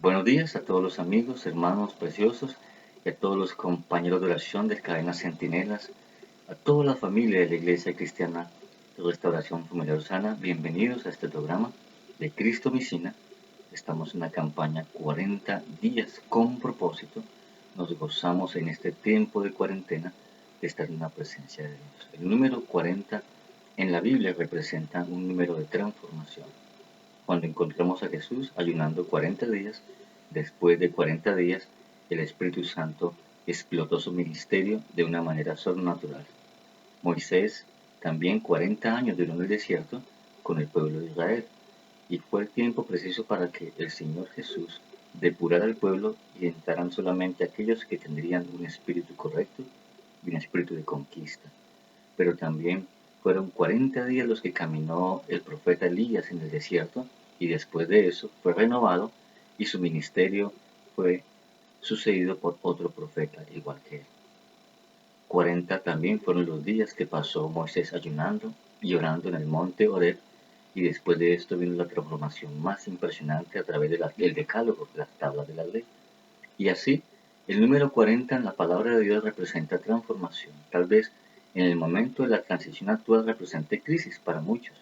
Buenos días a todos los amigos, hermanos preciosos y a todos los compañeros de oración de Cadena Centinelas, a toda la familia de la Iglesia Cristiana de Restauración Familiar Sana. Bienvenidos a este programa de Cristo Micina. Estamos en la campaña 40 días con propósito. Nos gozamos en este tiempo de cuarentena de estar en la presencia de Dios. El número 40 en la Biblia representa un número de transformación. Cuando encontramos a Jesús ayunando 40 días, después de 40 días, el Espíritu Santo explotó su ministerio de una manera sobrenatural. Moisés también 40 años duró en el desierto con el pueblo de Israel, y fue el tiempo preciso para que el Señor Jesús depurara al pueblo y entraran solamente aquellos que tendrían un espíritu correcto y un espíritu de conquista. Pero también fueron 40 días los que caminó el profeta Elías en el desierto, y después de eso fue renovado y su ministerio fue sucedido por otro profeta igual que él. 40 también fueron los días que pasó Moisés ayunando y orando en el monte Horeb, y después de esto vino la transformación más impresionante a través del decálogo, las tablas de la ley. Y así, el número 40 en la palabra de Dios representa transformación. Tal vez en el momento de la transición actual represente crisis para muchos,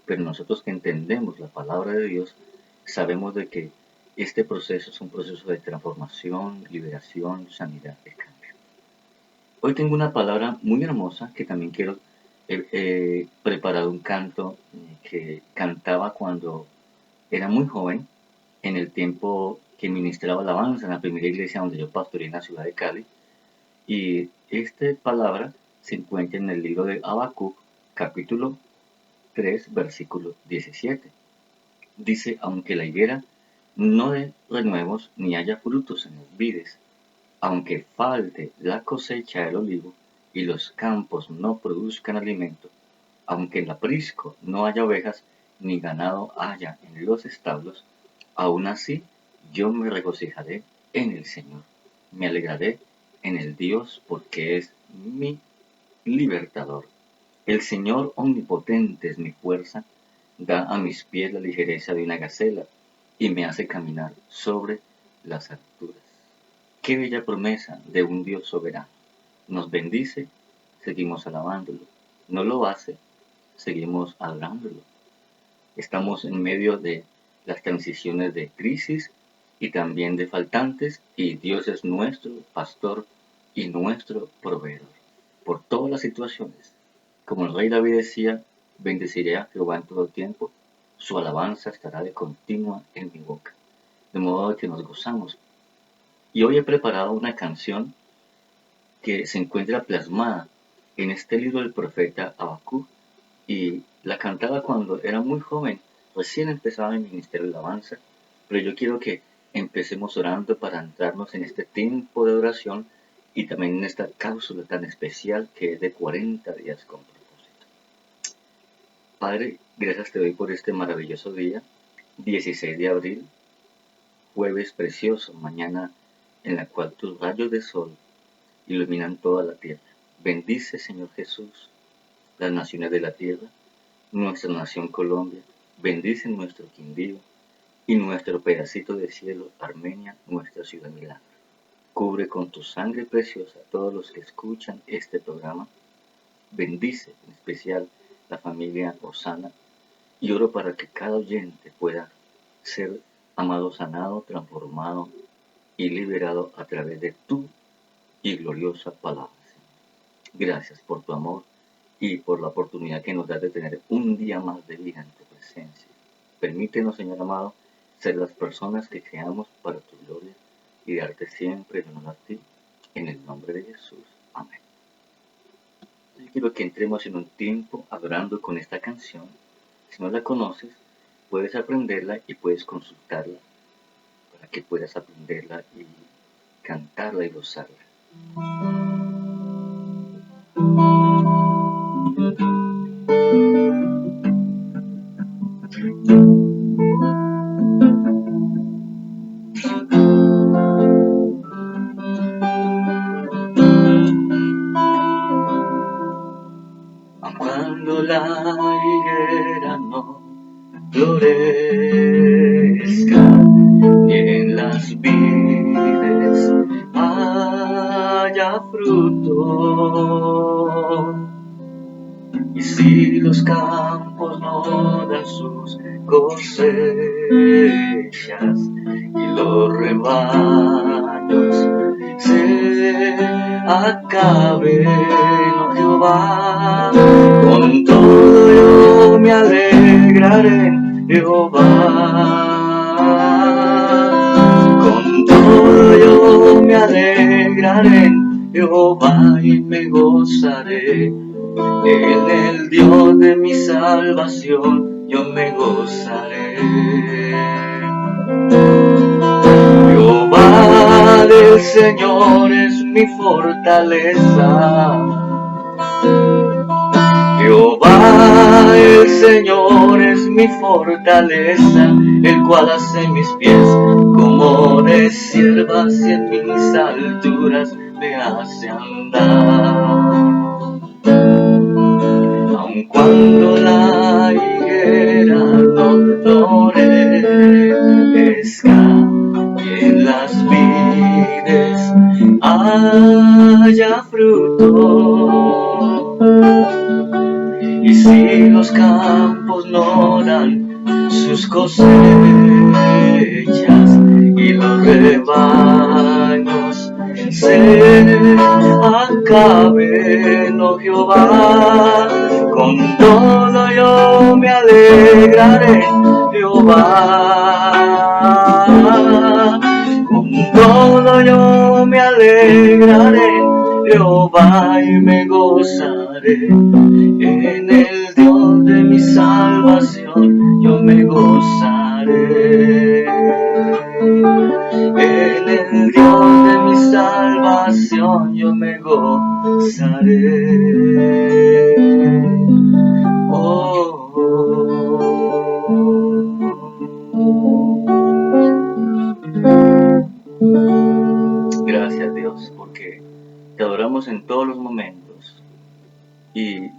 pero nosotros que entendemos la palabra de Dios, sabemos de que este proceso es un proceso de transformación, liberación, sanidad y cambio. Hoy tengo una palabra muy hermosa que también quiero. He preparado un canto que cantaba cuando era muy joven, en el tiempo que ministraba alabanza en la primera iglesia donde yo pastoreé en la ciudad de Cali. Y esta palabra se encuentra en el libro de Habacuc, capítulo 3, versículo 17. Dice: aunque la higuera no dé renuevos ni haya frutos en los vides, aunque falte la cosecha del olivo y los campos no produzcan alimento, aunque en el aprisco no haya ovejas ni ganado haya en los establos, aun así yo me regocijaré en el Señor, me alegraré en el Dios, porque es mi libertador. El Señor omnipotente es mi fuerza, da a mis pies la ligereza de una gacela y me hace caminar sobre las alturas. Qué bella promesa de un Dios soberano. Nos bendice, seguimos alabándolo. No lo hace, seguimos adorándolo. Estamos en medio de las transiciones de crisis y también de faltantes, y Dios es nuestro pastor y nuestro proveedor. Por todas las situaciones, como el rey David decía: bendeciré a Jehová en todo tiempo, su alabanza estará de continua en mi boca. De modo que nos gozamos. Y hoy he preparado una canción que se encuentra plasmada en este libro del profeta Habacuc, y la cantaba cuando era muy joven, recién empezaba mi ministerio de alabanza, pero yo quiero que empecemos orando para entrarnos en este tiempo de oración y también en esta cápsula tan especial que es de 40 días con propósito. Padre, gracias te doy por este maravilloso día, 16 de abril, jueves precioso, mañana en la cual tus rayos de sol iluminan toda la tierra. Bendice, Señor Jesús, las naciones de la tierra, nuestra nación Colombia, bendice nuestro Quindío y nuestro pedacito de cielo, Armenia, nuestra ciudad milagro. Cubre con tu sangre preciosa a todos los que escuchan este programa. Bendice en especial la familia Osana, y oro para que cada oyente pueda ser amado, sanado, transformado y liberado a través de tu y gloriosa palabra. Gracias por tu amor y por la oportunidad que nos das de tener un día más de vida en tu presencia. Permítenos, Señor amado, ser las personas que creamos para tu gloria y darte siempre el honor a ti, en el nombre de Jesús. Amén. Yo quiero que entremos en un tiempo adorando con esta canción. Si no la conoces, puedes aprenderla y puedes consultarla para que puedas aprenderla y cantarla y gozarla. Cuando la higuera no florezca, ni en la fruto. Y si los campos no dan sus cosechas y los rebaños se acaben, oh Jehová, con todo yo me alegraré en Jehová. Con todo yo me alegraré en Jehová y me gozaré en el Dios de mi salvación, yo me gozaré. Jehová del Señor es mi fortaleza. Jehová el Señor es mi fortaleza, el cual hace mis pies como de siervas y en mis alturas me hace andar. Aun cuando la higuera no florezca y en las vides haya fruto, y si los campos no dan sus cosechas y los rebaños se acaben, oh Jehová, con todo yo me alegraré en Jehová. Con todo yo me alegraré en Jehová y me gozaré en el Dios de mi salvación, yo me gozaré. En el Dios de mi salvación, yo me gozaré. Oh, Gracias Dios, porque te adoramos en todos los momentos y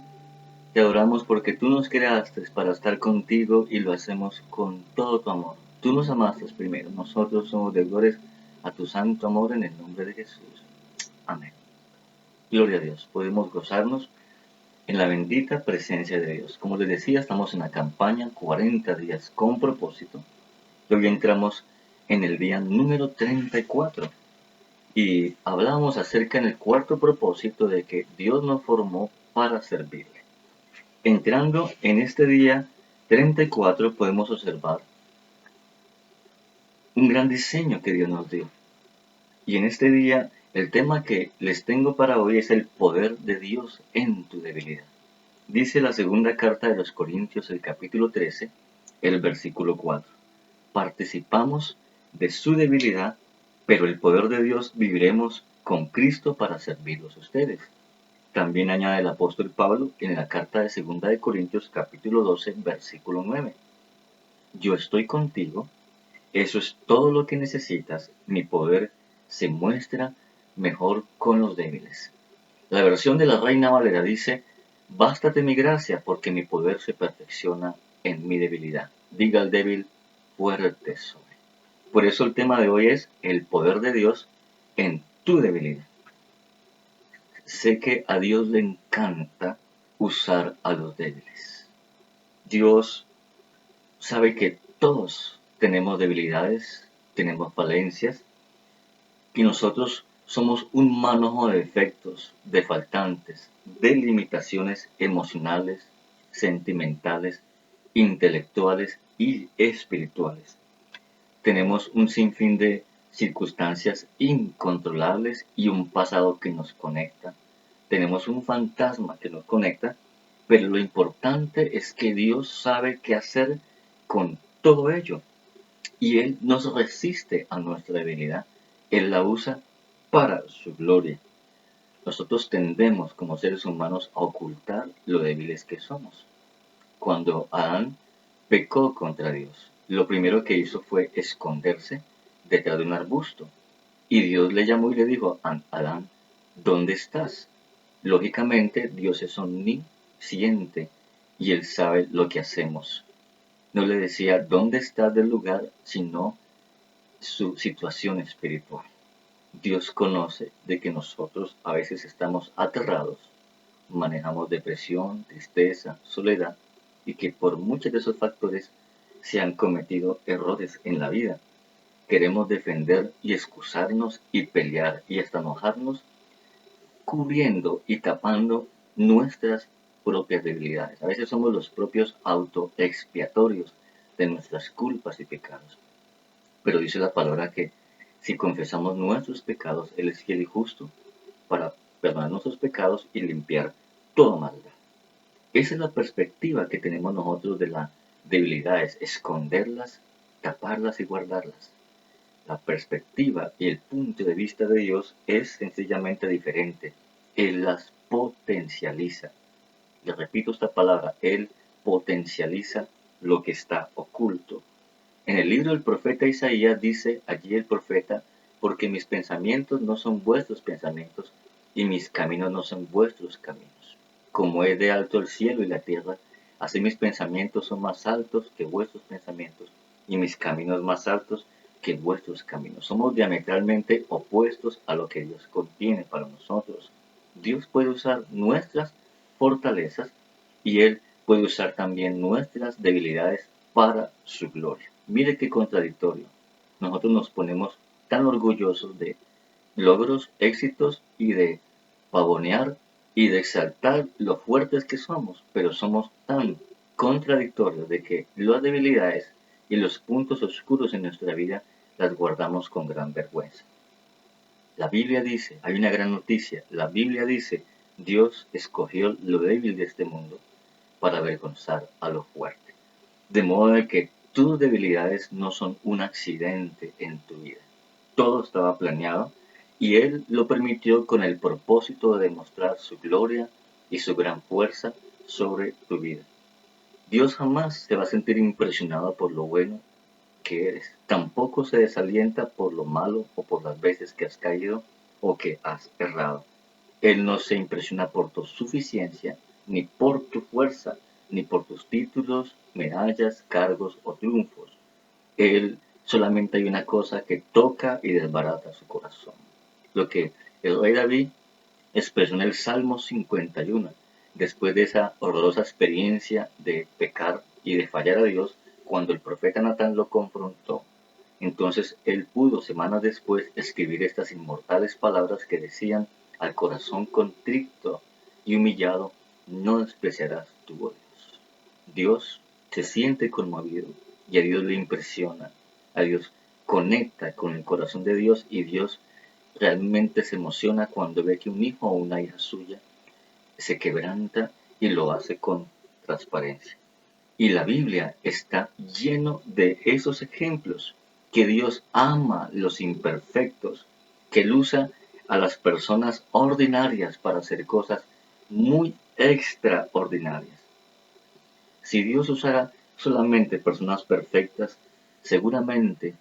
te adoramos porque tú nos creaste para estar contigo y lo hacemos con todo tu amor. Tú nos amaste primero, nosotros somos deudores a tu santo amor en el nombre de Jesús. Amén. Gloria a Dios, podemos gozarnos en la bendita presencia de Dios. Como les decía, estamos en la campaña 40 días con propósito. Hoy entramos en el día número 34 y hablamos acerca en el cuarto propósito de que Dios nos formó para servirle. Entrando en este día 34 podemos observar un gran diseño que Dios nos dio. Y en este día el tema que les tengo para hoy es el poder de Dios en tu debilidad. Dice la segunda carta de los Corintios, el capítulo 13, el versículo 4. Participamos de su debilidad, pero el poder de Dios viviremos con Cristo para servirlos a ustedes. También añade el apóstol Pablo en la carta de 2 de Corintios capítulo 12, versículo 9. Yo estoy contigo, eso es todo lo que necesitas, mi poder se muestra mejor con los débiles. La versión de la Reina Valera dice, bástate mi gracia porque mi poder se perfecciona en mi debilidad. Diga al débil, fuerte soy. Por eso el tema de hoy es el poder de Dios en tu debilidad. Sé que a Dios le encanta usar a los débiles. Dios sabe que todos tenemos debilidades, tenemos falencias, y nosotros somos un manojo de defectos, de faltantes, de limitaciones emocionales, sentimentales, intelectuales y espirituales. Tenemos un sinfín de circunstancias incontrolables y un pasado que nos conecta. Tenemos un fantasma que nos conecta, pero lo importante es que Dios sabe qué hacer con todo ello. Y Él nos resiste a nuestra debilidad. Él la usa para su gloria. Nosotros tendemos como seres humanos a ocultar lo débiles que somos. Cuando Adán pecó contra Dios, lo primero que hizo fue esconderse detrás de un arbusto. Y Dios le llamó y le dijo, Adán, ¿dónde estás? Lógicamente, Dios es omnisciente y Él sabe lo que hacemos. No le decía dónde estás del lugar, sino su situación espiritual. Dios conoce de que nosotros a veces estamos aterrados, manejamos depresión, tristeza, soledad y que por muchos de esos factores se han cometido errores en la vida. Queremos defender y excusarnos y pelear y hasta enojarnos cubriendo y tapando nuestras propias debilidades. A veces somos los propios autoexpiatorios de nuestras culpas y pecados. Pero dice la palabra que si confesamos nuestros pecados, Él es fiel y justo para perdonar nuestros pecados y limpiar toda maldad. Esa es la perspectiva que tenemos nosotros de las debilidades, esconderlas, taparlas y guardarlas. La perspectiva y el punto de vista de Dios es sencillamente diferente. Él las potencializa. Le repito esta palabra, Él potencializa lo que está oculto. En el libro del profeta Isaías dice allí el profeta, porque mis pensamientos no son vuestros pensamientos y mis caminos no son vuestros caminos. Como es de alto el cielo y la tierra, así mis pensamientos son más altos que vuestros pensamientos y mis caminos más altos que vuestros caminos. Somos diametralmente opuestos a lo que Dios contiene para nosotros. Dios puede usar nuestras fortalezas y Él puede usar también nuestras debilidades para su gloria. Mire qué contradictorio. Nosotros nos ponemos tan orgullosos de logros, éxitos y de pavonear y de exaltar lo fuertes que somos, pero somos tan contradictorios de que las debilidades y los puntos oscuros en nuestra vida las guardamos con gran vergüenza. La Biblia dice, hay una gran noticia, la Biblia dice, Dios escogió lo débil de este mundo para avergonzar a lo fuerte. De modo de que tus debilidades no son un accidente en tu vida. Todo estaba planeado y Él lo permitió con el propósito de demostrar su gloria y su gran fuerza sobre tu vida. Dios jamás se va a sentir impresionado por lo bueno que eres. Tampoco se desalienta por lo malo o por las veces que has caído o que has errado. Él no se impresiona por tu suficiencia, ni por tu fuerza, ni por tus títulos, medallas, cargos o triunfos. Él solamente hay una cosa que toca y desbarata su corazón. Lo que el rey David expresó en el Salmo 51, después de esa horrorosa experiencia de pecar y de fallar a Dios, cuando el profeta Natán lo confrontó. Entonces él pudo, semanas después, escribir estas inmortales palabras que decían, al corazón contrito y humillado, no despreciarás tu voz. Dios se siente conmovido y a Dios le impresiona. A Dios conecta con el corazón de Dios y Dios realmente se emociona cuando ve que un hijo o una hija suya se quebranta y lo hace con transparencia. Y la Biblia está lleno de esos ejemplos, que Dios ama los imperfectos, que Él usa a las personas ordinarias para hacer cosas muy extraordinarias. Si Dios usara solamente personas perfectas, seguramente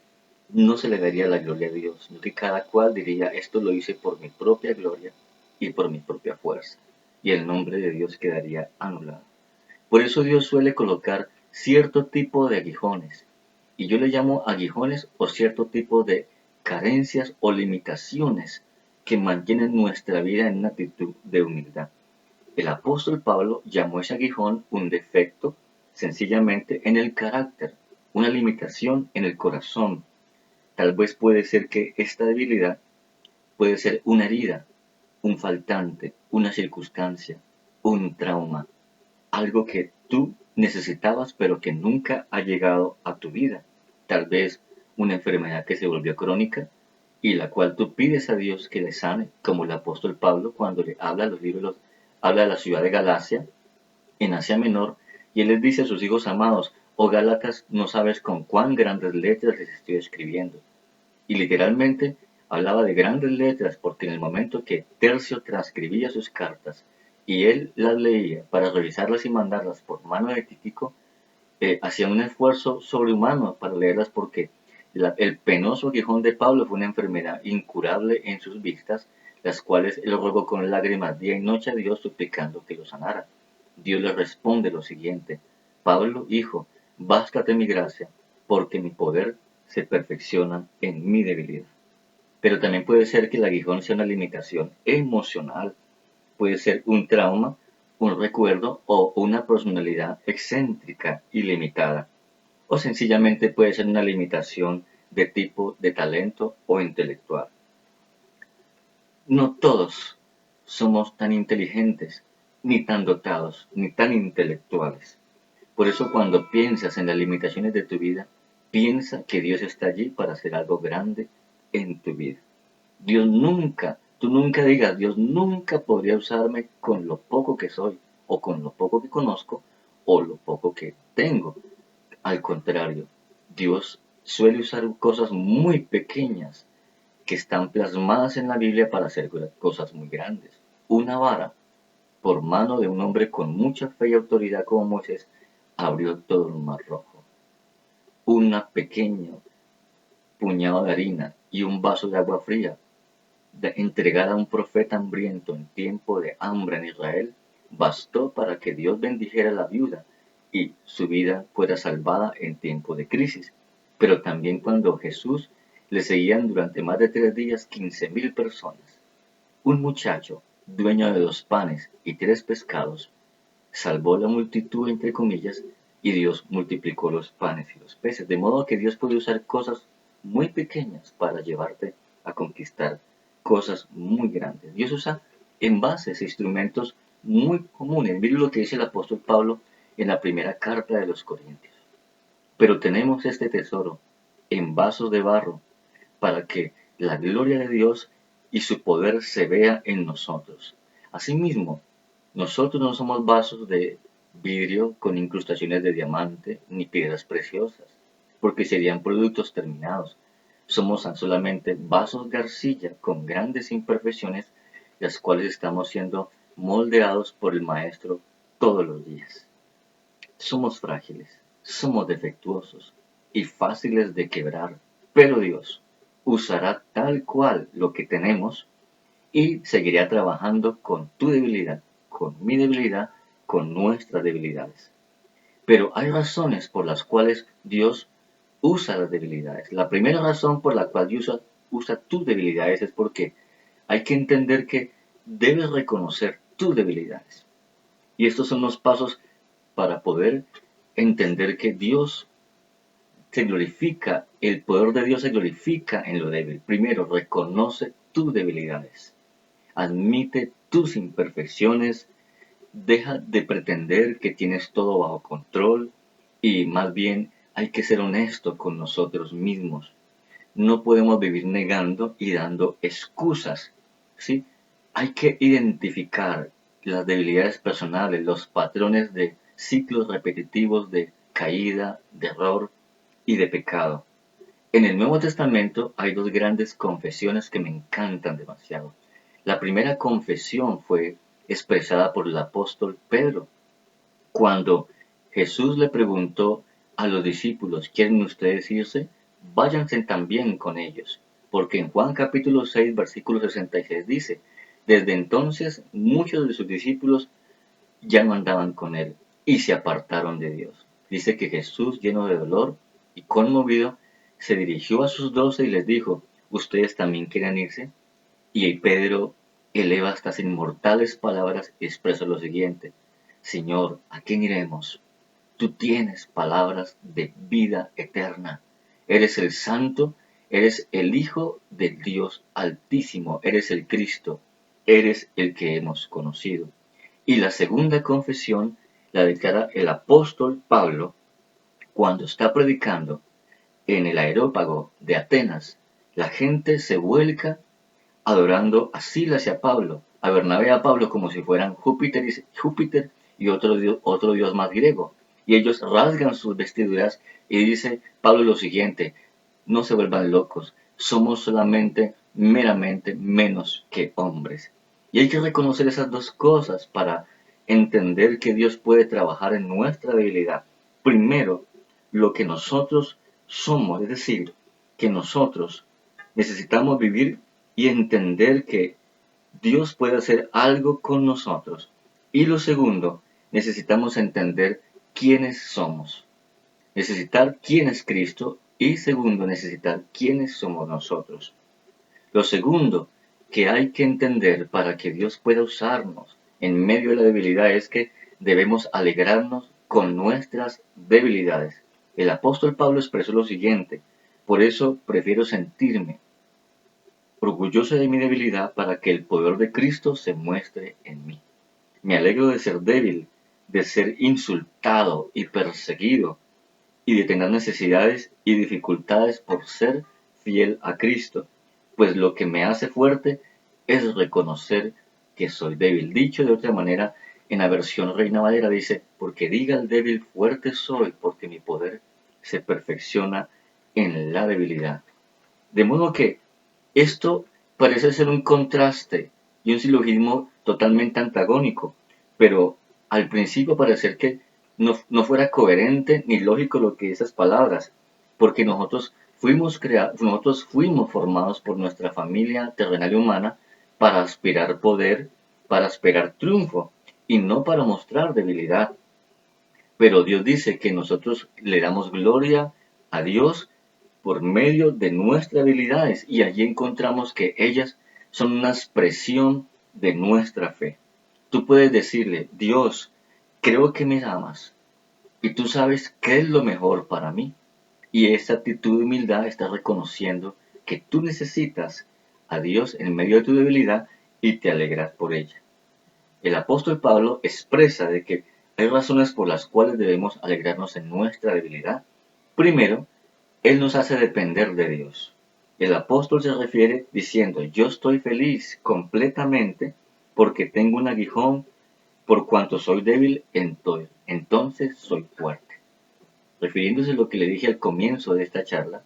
no se le daría la gloria a Dios, sino que cada cual diría, esto lo hice por mi propia gloria y por mi propia fuerza, y el nombre de Dios quedaría anulado. Por eso Dios suele colocar cierto tipo de aguijones, y yo le llamo aguijones o cierto tipo de carencias o limitaciones que mantienen nuestra vida en una actitud de humildad. El apóstol Pablo llamó ese aguijón un defecto sencillamente en el carácter, una limitación en el corazón. Tal vez puede ser que esta debilidad puede ser una herida, un faltante, una circunstancia, un trauma, algo que tú necesitabas pero que nunca ha llegado a tu vida. Tal vez una enfermedad que se volvió crónica y la cual tú pides a Dios que le sane, como el apóstol Pablo cuando le habla a los libros, habla de la ciudad de Galacia, en Asia Menor, y él les dice a sus hijos amados, oh Gálatas, no sabes con cuán grandes letras les estoy escribiendo. Y literalmente hablaba de grandes letras porque en el momento que Tercio transcribía sus cartas y él las leía para revisarlas y mandarlas por mano de Tíquico, hacía un esfuerzo sobrehumano para leerlas porque el penoso aguijón de Pablo fue una enfermedad incurable en sus vistas, las cuales él rogó con lágrimas día y noche a Dios suplicando que lo sanara. Dios le responde lo siguiente, Pablo, hijo, bástate mi gracia, porque mi poder se perfecciona en mi debilidad. Pero también puede ser que el aguijón sea una limitación emocional, puede ser un trauma, un recuerdo o una personalidad excéntrica y limitada. O sencillamente puede ser una limitación de tipo de talento o intelectual. No todos somos tan inteligentes, ni tan dotados, ni tan intelectuales. Por eso cuando piensas en las limitaciones de tu vida, piensa que Dios está allí para hacer algo grande en tu vida. Tú nunca digas, Dios nunca podría usarme con lo poco que soy, o con lo poco que conozco, o lo poco que tengo. Al contrario, Dios suele usar cosas muy pequeñas que están plasmadas en la Biblia para hacer cosas muy grandes. Una vara, por mano de un hombre con mucha fe y autoridad como Moisés, abrió todo el mar rojo. Una pequeña puñado de harina y un vaso de agua fría de entregar a un profeta hambriento en tiempo de hambre en Israel, bastó para que Dios bendijera a la viuda y su vida fuera salvada en tiempo de crisis. Pero también cuando Jesús le seguían durante más de 3 días 15,000 personas, un muchacho, dueño de 2 panes y 3 pescados, salvó la multitud entre comillas y Dios multiplicó los panes y los peces. De modo que Dios puede usar cosas muy pequeñas para llevarte a conquistar cosas muy grandes. Dios usa envases e instrumentos muy comunes. Miren lo que dice el apóstol Pablo en la primera carta de los Corintios. Pero tenemos este tesoro en vasos de barro para que la gloria de Dios y su poder se vea en nosotros. Asimismo, nosotros no somos vasos de vidrio con incrustaciones de diamante ni piedras preciosas, porque serían productos terminados. Somos tan solamente vasos de arcilla con grandes imperfecciones, las cuales estamos siendo moldeados por el Maestro todos los días. Somos frágiles, somos defectuosos y fáciles de quebrar, pero Dios usará tal cual lo que tenemos y seguirá trabajando con tu debilidad, con mi debilidad, con nuestras debilidades. Pero hay razones por las cuales Dios usa las debilidades. La primera razón por la cual Dios usa tus debilidades es porque hay que entender que debes reconocer tus debilidades. Y estos son los pasos para poder entender que Dios se glorifica, el poder de Dios se glorifica en lo débil. Primero, reconoce tus debilidades, admite tus imperfecciones, deja de pretender que tienes todo bajo control y más bien hay que ser honesto con nosotros mismos. No podemos vivir negando y dando excusas, ¿sí? Hay que identificar las debilidades personales, los patrones de ciclos repetitivos de caída, de error y de pecado. En el Nuevo Testamento hay dos grandes confesiones que me encantan demasiado. La primera confesión fue expresada por el apóstol Pedro, cuando Jesús le preguntó a los discípulos, ¿quieren ustedes irse? Váyanse también con ellos, porque en Juan capítulo 6, versículo 66 dice, desde entonces muchos de sus discípulos ya no andaban con él y se apartaron de Dios. Dice que Jesús, lleno de dolor y conmovido, se dirigió a sus 12 y les dijo, ¿ustedes también quieren irse? Y Pedro eleva estas inmortales palabras y expresa lo siguiente, Señor, ¿a quién iremos? Tú tienes palabras de vida eterna. Eres el Santo, eres el Hijo del Dios Altísimo, eres el Cristo, eres el que hemos conocido. Y la segunda confesión la declara el apóstol Pablo cuando está predicando en el Areópago de Atenas. La gente se vuelca adorando a Silas y a Pablo, a Bernabé y a Pablo como si fueran Júpiter y otro dios más griego. Y ellos rasgan sus vestiduras y dice Pablo lo siguiente, no se vuelvan locos, somos solamente meramente menos que hombres. Y hay que reconocer esas dos cosas para entender que Dios puede trabajar en nuestra debilidad. Primero, lo que nosotros somos, es decir, que nosotros necesitamos vivir y entender que Dios puede hacer algo con nosotros. Y lo segundo, necesitamos entender quiénes somos. Necesitar quién es Cristo y segundo, necesitar quiénes somos nosotros. Lo segundo que hay que entender para que Dios pueda usarnos en medio de la debilidad es que debemos alegrarnos con nuestras debilidades. El apóstol Pablo expresó lo siguiente: por eso prefiero sentirme orgulloso de mi debilidad para que el poder de Cristo se muestre en mí. Me alegro de ser débil, de ser insultado y perseguido, y de tener necesidades y dificultades por ser fiel a Cristo, pues lo que me hace fuerte es reconocer que soy débil. Dicho de otra manera, en la versión Reina Valera dice: porque diga el débil, fuerte soy, porque mi poder se perfecciona en la debilidad. De modo que esto parece ser un contraste y un silogismo totalmente antagónico, pero al principio parecer que no fuera coherente ni lógico lo que esas palabras, porque nosotros fuimos formados por nuestra familia terrenal y humana para aspirar poder, para aspirar triunfo, y no para mostrar debilidad. Pero Dios dice que nosotros le damos gloria a Dios por medio de nuestras habilidades, y allí encontramos que ellas son una expresión de nuestra fe. Tú puedes decirle: Dios, creo que me amas y tú sabes qué es lo mejor para mí. Y esa actitud de humildad está reconociendo que tú necesitas a Dios en medio de tu debilidad y te alegras por ella. El apóstol Pablo expresa de que hay razones por las cuales debemos alegrarnos en nuestra debilidad. Primero, él nos hace depender de Dios. El apóstol se refiere diciendo: yo estoy feliz completamente porque tengo un aguijón, por cuanto soy débil, entonces soy fuerte. Refiriéndose a lo que le dije al comienzo de esta charla,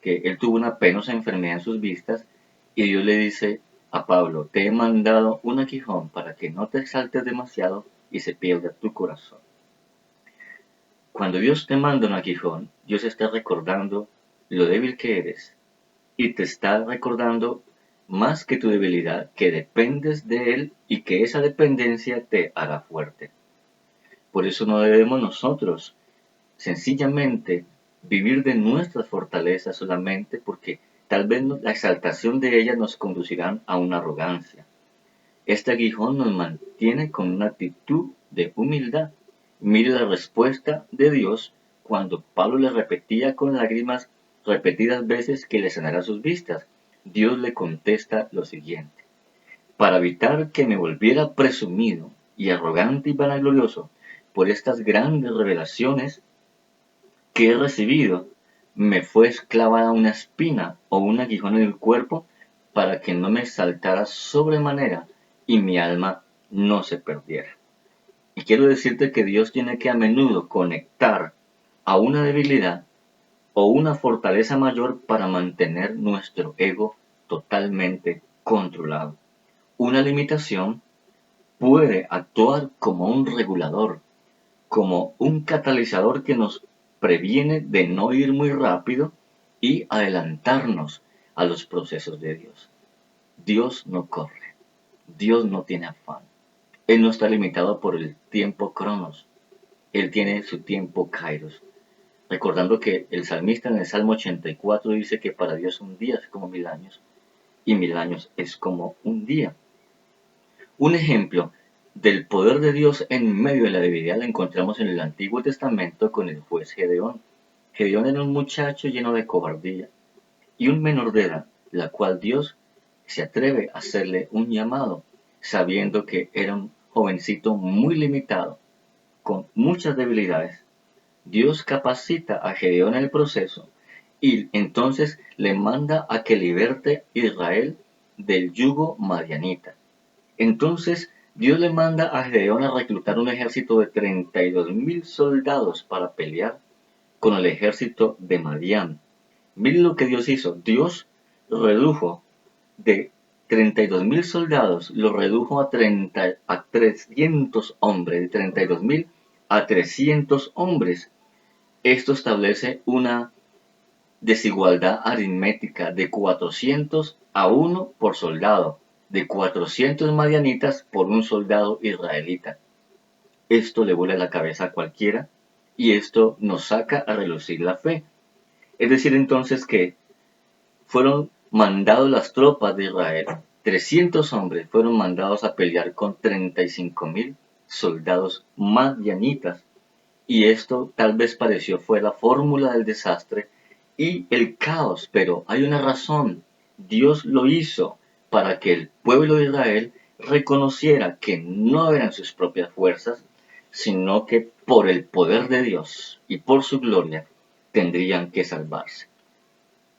que él tuvo una penosa enfermedad en sus vistas, y Dios le dice a Pablo: te he mandado un aguijón para que no te exaltes demasiado y se pierda tu corazón. Cuando Dios te manda un aguijón, Dios está recordando lo débil que eres, y te está recordando más que tu debilidad, que dependes de Él y que esa dependencia te hará fuerte. Por eso no debemos nosotros sencillamente vivir de nuestras fortalezas solamente, porque tal vez la exaltación de ellas nos conducirán a una arrogancia. Este aguijón nos mantiene con una actitud de humildad. Mire la respuesta de Dios cuando Pablo le repetía con lágrimas repetidas veces que le sanara sus vistas. Dios le contesta lo siguiente: para evitar que me volviera presumido y arrogante y vanaglorioso por estas grandes revelaciones que he recibido, me fue clavada una espina o un aguijón en el cuerpo para que no me exaltara sobremanera y mi alma no se perdiera. Y quiero decirte que Dios tiene que a menudo conectar a una debilidad o una fortaleza mayor para mantener nuestro ego totalmente controlado. Una limitación puede actuar como un regulador, como un catalizador que nos previene de no ir muy rápido y adelantarnos a los procesos de Dios. Dios no corre, Dios no tiene afán. Él no está limitado por el tiempo cronos, Él tiene su tiempo kairos. Recordando que el salmista en el Salmo 84 dice que para Dios un día es como 1000 años y 1000 años es como un día. Un ejemplo del poder de Dios en medio de la debilidad lo encontramos en el Antiguo Testamento con el juez Gedeón. Gedeón era un muchacho lleno de cobardía y un menor de edad, la cual Dios se atreve a hacerle un llamado, sabiendo que era un jovencito muy limitado, con muchas debilidades. Dios capacita a Gedeón en el proceso y entonces le manda a que liberte a Israel del yugo madianita. Entonces Dios le manda a Gedeón a reclutar un ejército de 32,000 soldados para pelear con el ejército de Madián. Miren lo que Dios hizo. Dios redujo de 32,000 soldados, lo redujo a 300 hombres, de 32,000 a 300 hombres. Esto establece una desigualdad aritmética de 400 a 1 por soldado, de 400 madianitas por un soldado israelita. Esto le vuela la cabeza a cualquiera y esto nos saca a relucir la fe. Es decir entonces que fueron mandado las tropas de Israel. 300 hombres fueron mandados a pelear con 35.000 soldados madianitas. Y esto tal vez pareció fue la fórmula del desastre y el caos, pero hay una razón. Dios lo hizo para que el pueblo de Israel reconociera que no eran sus propias fuerzas, sino que por el poder de Dios y por su gloria tendrían que salvarse.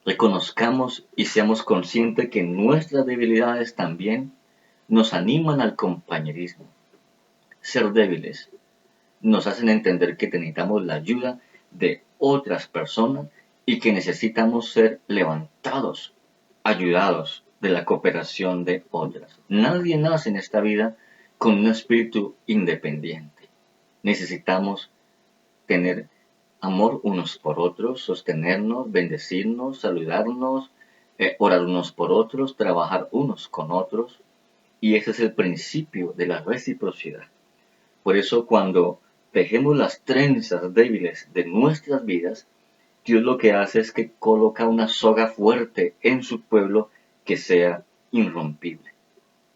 Reconozcamos y seamos conscientes que nuestras debilidades también nos animan al compañerismo. Ser débiles nos hacen entender que necesitamos la ayuda de otras personas y que necesitamos ser levantados, ayudados de la cooperación de otras. Nadie nace en esta vida con un espíritu independiente. Necesitamos tener amor unos por otros, sostenernos, bendecirnos, saludarnos, orar unos por otros, trabajar unos con otros. Y ese es el principio de la reciprocidad. Por eso cuando tejemos las trenzas débiles de nuestras vidas, Dios lo que hace es que coloca una soga fuerte en su pueblo que sea irrompible.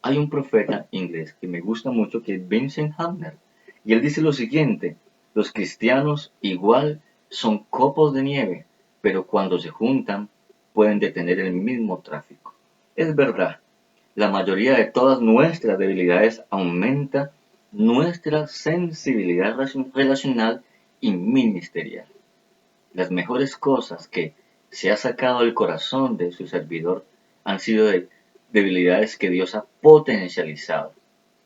Hay un profeta inglés que me gusta mucho que es Vincent Hamner y él dice lo siguiente: los cristianos igual son copos de nieve, pero cuando se juntan pueden detener el mismo tráfico. Es verdad, la mayoría de todas nuestras debilidades aumenta nuestra sensibilidad relacional y ministerial. Las mejores cosas que se ha sacado del corazón de su servidor han sido de debilidades que Dios ha potencializado.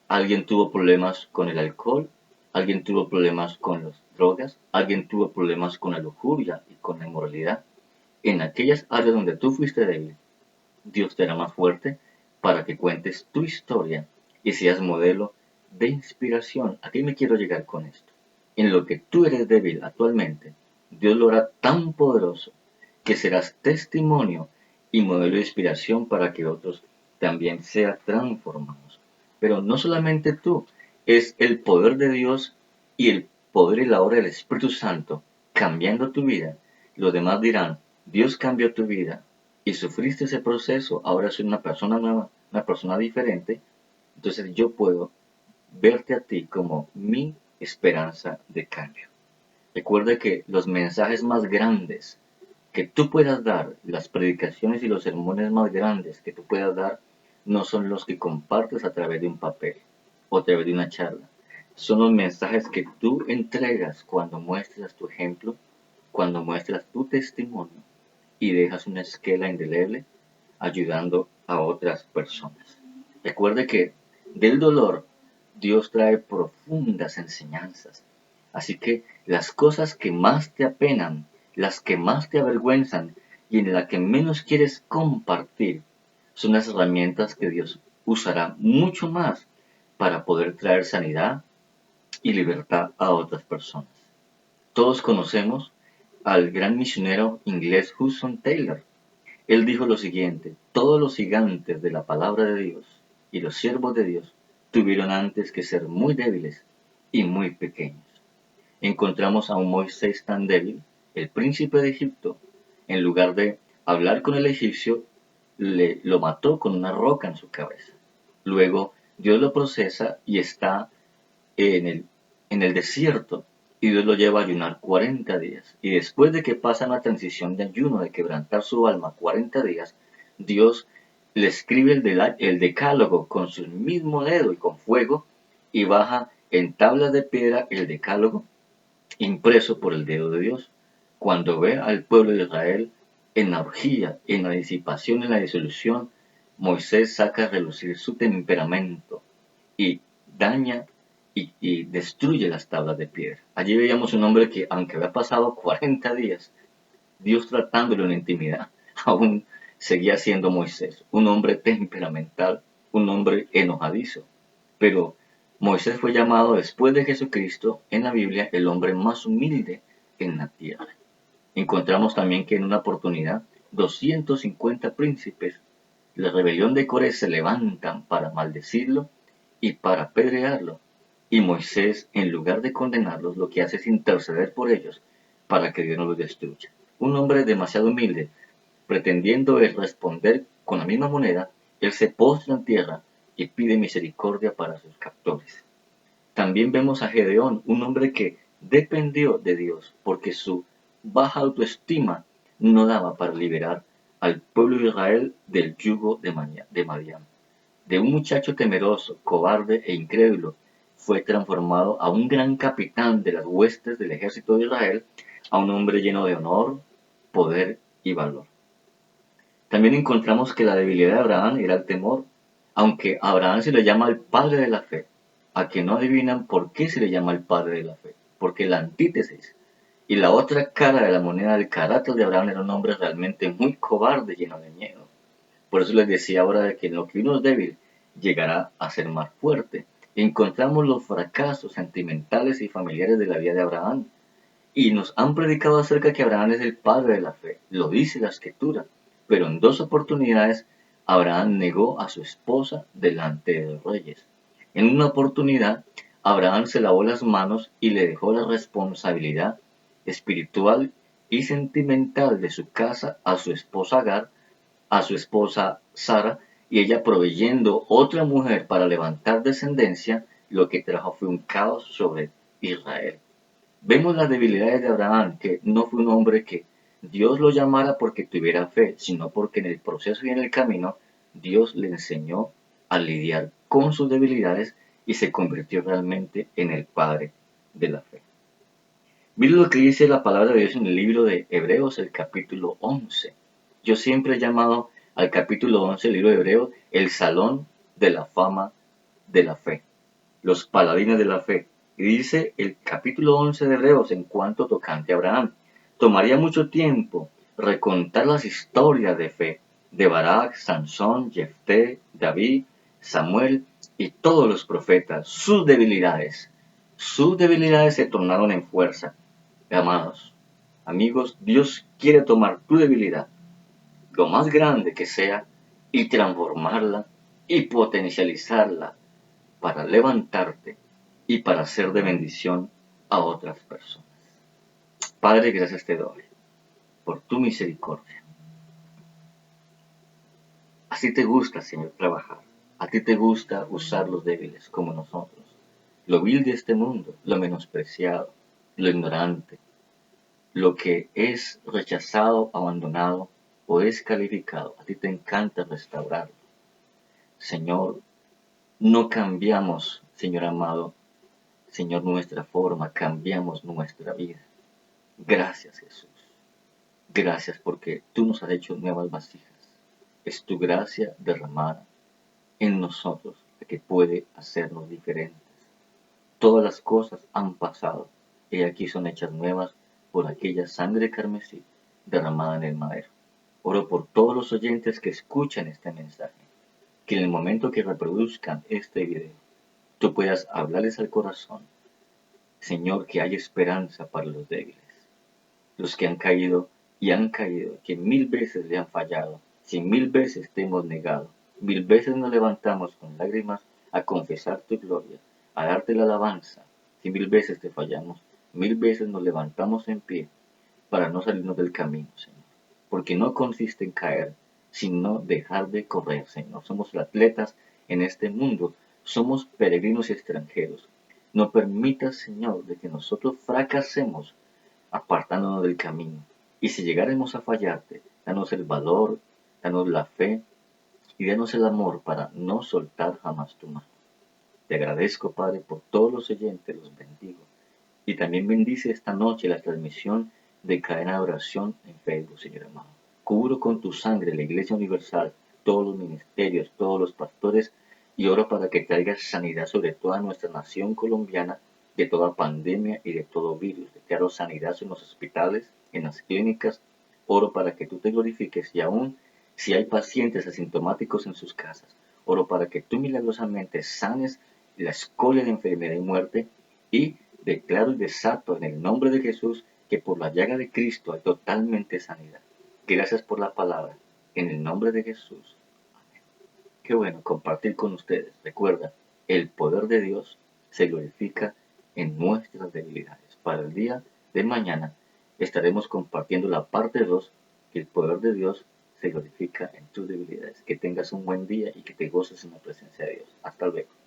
Alguien tuvo problemas con el alcohol, alguien tuvo problemas con las drogas, alguien tuvo problemas con la lujuria y con la inmoralidad. En aquellas áreas donde tú fuiste débil, Dios te hará más fuerte para que cuentes tu historia y seas modelo de inspiración. ¿A qué me quiero llegar con esto? En lo que tú eres débil actualmente, Dios lo hará tan poderoso que serás testimonio y modelo de inspiración para que otros también sean transformados. Pero no solamente tú, es el poder de Dios y el poder y la obra del Espíritu Santo cambiando tu vida. Los demás dirán: Dios cambió tu vida y sufriste ese proceso, ahora soy una persona nueva, una persona diferente. Entonces yo puedo verte a ti como mi esperanza de cambio. Recuerda que los mensajes más grandes que tú puedas dar, las predicaciones y los sermones más grandes que tú puedas dar, no son los que compartes a través de un papel o a través de una charla. Son los mensajes que tú entregas cuando muestras tu ejemplo, cuando muestras tu testimonio y dejas una esquela indeleble ayudando a otras personas. Recuerde que del dolor Dios trae profundas enseñanzas. Así que las cosas que más te apenan, las que más te avergüenzan y en las que menos quieres compartir, son las herramientas que Dios usará mucho más para poder traer sanidad y libertad a otras personas. Todos conocemos al gran misionero inglés Hudson Taylor. Él dijo lo siguiente: todos los gigantes de la palabra de Dios y los siervos de Dios tuvieron antes que ser muy débiles y muy pequeños. Encontramos a un Moisés tan débil, el príncipe de Egipto, en lugar de hablar con el egipcio, lo mató con una roca en su cabeza. Luego Dios lo procesa y está en el, en el desierto y Dios lo lleva a ayunar 40 días. Y después de que pasa una transición de ayuno, de quebrantar su alma 40 días, Dios le escribe el decálogo con su mismo dedo y con fuego y baja en tablas de piedra el decálogo impreso por el dedo de Dios. Cuando ve al pueblo de Israel en la orgía, en la disipación, en la disolución, Moisés saca a relucir su temperamento y daña y destruye las tablas de piedra. Allí veíamos un hombre que, aunque había pasado 40 días, Dios tratándolo en la intimidad, aún seguía siendo Moisés, un hombre temperamental, un hombre enojadizo. Pero Moisés fue llamado después de Jesucristo en la Biblia el hombre más humilde en la tierra. Encontramos también que en una oportunidad 250 príncipes, la rebelión de Coré, se levantan para maldecirlo y para apedrearlo. Y Moisés, en lugar de condenarlos, lo que hace es interceder por ellos para que Dios no los destruya. Un hombre demasiado humilde Pretendiendo él responder con la misma moneda, él se postra en tierra y pide misericordia para sus captores. También vemos a Gedeón, un hombre que dependió de Dios, porque su baja autoestima no daba para liberar al pueblo de Israel del yugo de Madián. De un muchacho temeroso, cobarde e incrédulo, fue transformado a un gran capitán de las huestes del ejército de Israel, a un hombre lleno de honor, poder y valor. También encontramos que la debilidad de Abraham era el temor, aunque a Abraham se le llama el padre de la fe, a que no adivinan por qué se le llama el padre de la fe, porque la antítesis y la otra cara de la moneda del carácter de Abraham era un hombre realmente muy cobarde, lleno de miedo. Por eso les decía ahora de que en lo que uno es débil llegará a ser más fuerte. Encontramos los fracasos sentimentales y familiares de la vida de Abraham, y nos han predicado acerca que Abraham es el padre de la fe, lo dice la escritura, pero en dos oportunidades Abraham negó a su esposa delante de los reyes. En una oportunidad, Abraham se lavó las manos y le dejó la responsabilidad espiritual y sentimental de su casa a su esposa Agar, a su esposa Sara, y ella proveyendo otra mujer para levantar descendencia, lo que trajo fue un caos sobre Israel. Vemos las debilidades de Abraham, que no fue un hombre que Dios lo llamara porque tuviera fe, sino porque en el proceso y en el camino Dios le enseñó a lidiar con sus debilidades y se convirtió realmente en el padre de la fe. Mira lo que dice la palabra de Dios en el libro de Hebreos, el capítulo 11. Yo siempre he llamado al capítulo 11 del libro de Hebreos el salón de la fama de la fe, los paladines de la fe. Y dice el capítulo 11 de Hebreos en cuanto tocante a Abraham. Tomaría mucho tiempo recontar las historias de fe de Barak, Sansón, Jefté, David, Samuel y todos los profetas, sus debilidades. Sus debilidades se tornaron en fuerza. Amados, amigos, Dios quiere tomar tu debilidad, lo más grande que sea, y transformarla y potencializarla para levantarte y para ser de bendición a otras personas. Padre, gracias te doy por tu misericordia. Así te gusta, Señor, trabajar. A ti te gusta usar los débiles como nosotros, lo vil de este mundo, lo menospreciado, lo ignorante, lo que es rechazado, abandonado o descalificado. A ti te encanta restaurarlo. Señor, no cambiamos, Señor amado, Señor, nuestra forma, cambiamos nuestra vida. Gracias, Jesús. Gracias porque tú nos has hecho nuevas vasijas. Es tu gracia derramada en nosotros la que puede hacernos diferentes. Todas las cosas han pasado y aquí son hechas nuevas por aquella sangre carmesí derramada en el madero. Oro por todos los oyentes que escuchan este mensaje, que en el momento que reproduzcan este video, tú puedas hablarles al corazón. Señor, que hay esperanza para los débiles, los que han caído y han caído, que 1000 veces le han fallado, 100.000 veces te hemos negado, 1000 veces nos levantamos con lágrimas a confesar tu gloria, a darte la alabanza, si 1000 veces te fallamos, 1000 veces nos levantamos en pie para no salirnos del camino, Señor, porque no consiste en caer, sino dejar de correr, Señor. Somos atletas en este mundo, somos peregrinos y extranjeros. No permitas, Señor, de que nosotros fracasemos apartándonos del camino. Y si llegáramos a fallarte, danos el valor, danos la fe y danos el amor para no soltar jamás tu mano. Te agradezco, Padre, por todos los oyentes, los bendigo. Y también bendice esta noche la transmisión de Cadena de Oración en Facebook, Señor amado. Cubro con tu sangre la Iglesia Universal, todos los ministerios, todos los pastores, y oro para que traigas sanidad sobre toda nuestra nación colombiana, de toda pandemia y de todo virus. Declaro sanidad en los hospitales, en las clínicas. Oro para que tú te glorifiques y aún si hay pacientes asintomáticos en sus casas, oro para que tú milagrosamente sanes la escoria de enfermedad y muerte, y declaro y desato en el nombre de Jesús que por la llaga de Cristo hay totalmente sanidad. Gracias por la palabra. En el nombre de Jesús. Amén. Qué bueno compartir con ustedes. Recuerda, el poder de Dios se glorifica en nuestras debilidades. Para el día de mañana estaremos compartiendo la parte 2, que el poder de Dios se glorifica en tus debilidades. Que tengas un buen día y que te goces en la presencia de Dios. Hasta luego.